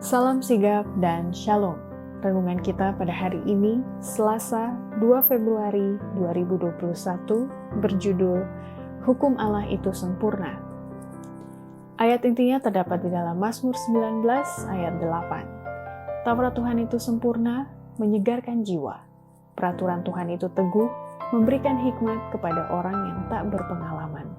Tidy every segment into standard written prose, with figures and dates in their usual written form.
Salam sigap dan shalom. Renungan kita pada hari ini, Selasa 2 Februari 2021, berjudul Hukum Allah itu sempurna. Ayat intinya terdapat di dalam Mazmur 19 ayat 8. Taurat Tuhan itu sempurna, menyegarkan jiwa. Peraturan Tuhan itu teguh, memberikan hikmat kepada orang yang tak berpengalaman.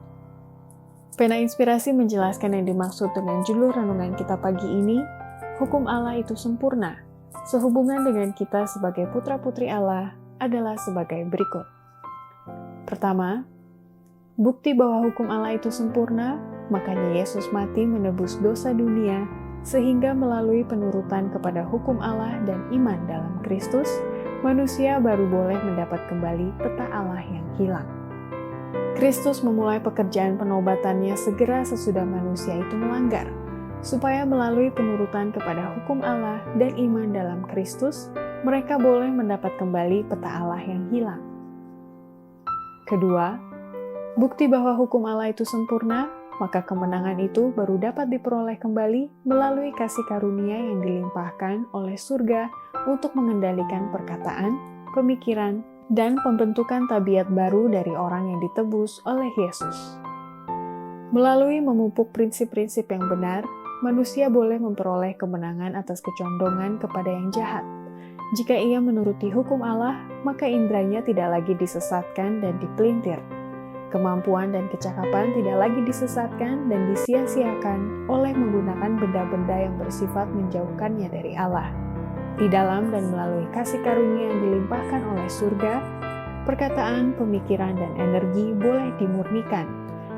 Pena Inspirasi menjelaskan yang dimaksud dengan judul renungan kita pagi ini, Hukum Allah itu sempurna, sehubungan dengan kita sebagai putra-putri Allah adalah sebagai berikut. Pertama, bukti bahwa hukum Allah itu sempurna, makanya Yesus mati menebus dosa dunia, sehingga melalui penurutan kepada hukum Allah dan iman dalam Kristus, manusia baru boleh mendapat kembali peta Allah yang hilang. Kristus memulai pekerjaan penobatannya segera sesudah manusia itu melanggar, supaya melalui penurutan kepada hukum Allah dan iman dalam Kristus, mereka boleh mendapat kembali peta Allah yang hilang. Kedua, bukti bahwa hukum Allah itu sempurna, maka kemenangan itu baru dapat diperoleh kembali melalui kasih karunia yang dilimpahkan oleh surga untuk mengendalikan perkataan, pemikiran, dan pembentukan tabiat baru dari orang yang ditebus oleh Yesus. Melalui memupuk prinsip-prinsip yang benar, manusia boleh memperoleh kemenangan atas kecondongan kepada yang jahat. Jika ia menuruti hukum Allah, maka indranya tidak lagi disesatkan dan dipelintir. Kemampuan dan kecakapan tidak lagi disesatkan dan disia-siakan oleh menggunakan benda-benda yang bersifat menjauhkannya dari Allah. Di dalam dan melalui kasih karunia yang dilimpahkan oleh surga, perkataan, pemikiran, dan energi boleh dimurnikan.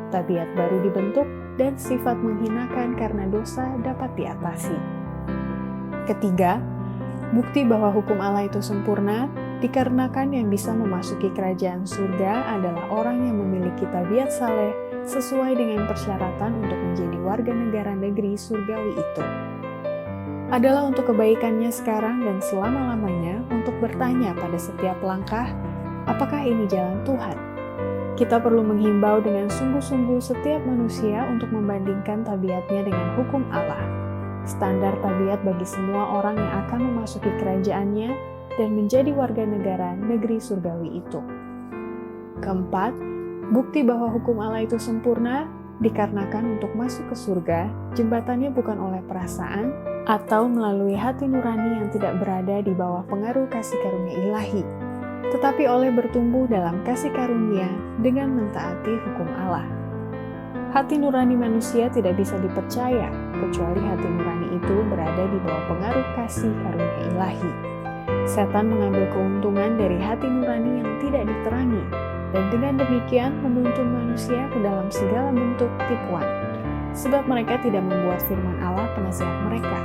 Tabiat baru dibentuk dan sifat menghinakan karena dosa dapat diatasi. Ketiga, bukti bahwa hukum Allah itu sempurna dikarenakan yang bisa memasuki kerajaan surga adalah orang yang memiliki tabiat saleh sesuai dengan persyaratan untuk menjadi warga negara negeri surgawi itu. Adalah untuk kebaikannya sekarang dan selama-lamanya untuk bertanya pada setiap langkah, apakah ini jalan Tuhan? Kita perlu menghimbau dengan sungguh-sungguh setiap manusia untuk membandingkan tabiatnya dengan hukum Allah. Standar tabiat bagi semua orang yang akan memasuki kerajaannya dan menjadi warga negara negeri surgawi itu. Keempat, bukti bahwa hukum Allah itu sempurna dikarenakan untuk masuk ke surga, jembatannya bukan oleh perasaan atau melalui hati nurani yang tidak berada di bawah pengaruh kasih karunia ilahi, tetapi oleh bertumbuh dalam kasih karunia dengan mentaati hukum Allah. Hati nurani manusia tidak bisa dipercaya, kecuali hati nurani itu berada di bawah pengaruh kasih karunia ilahi. Setan mengambil keuntungan dari hati nurani yang tidak diterangi, dan dengan demikian menuntun manusia ke dalam segala bentuk tipuan, sebab mereka tidak membuat firman Allah penasihat mereka.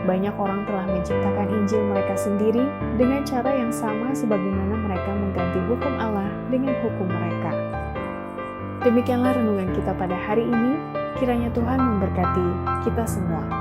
Banyak orang telah menciptakan Injil mereka sendiri dengan cara yang sama sebagaimana mereka mengganti hukum Allah dengan hukum mereka. Demikianlah renungan kita pada hari ini. Kiranya Tuhan memberkati kita semua.